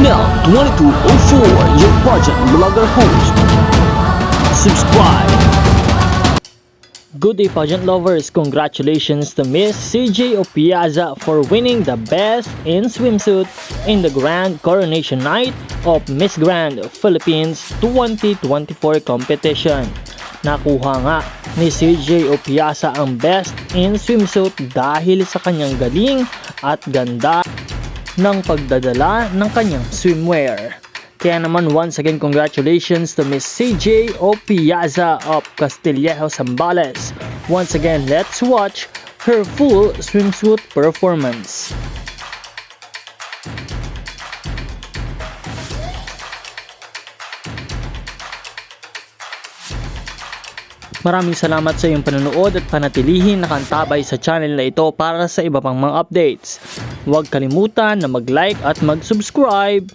Daniel 2204, your pageant blogger host. Subscribe. Good day pageant lovers, congratulations to Miss CJ Opiaza for winning the Best in Swimsuit in the Grand Coronation Night of Miss Grand Philippines 2024 competition. Nakuha nga ni CJ Opiaza ang Best in Swimsuit dahil sa kanyang galing at ganda ng pagdadala ng kanyang swimwear. Kaya naman once again congratulations to Miss CJ Opiaza of Castillejo, Zambales. Once again, let's watch her full swimsuit performance. Maraming salamat sa iyong panonood at panatilihin nakantabay sa channel na ito para sa iba pang mga updates. Huwag kalimutan na mag-like at mag-subscribe.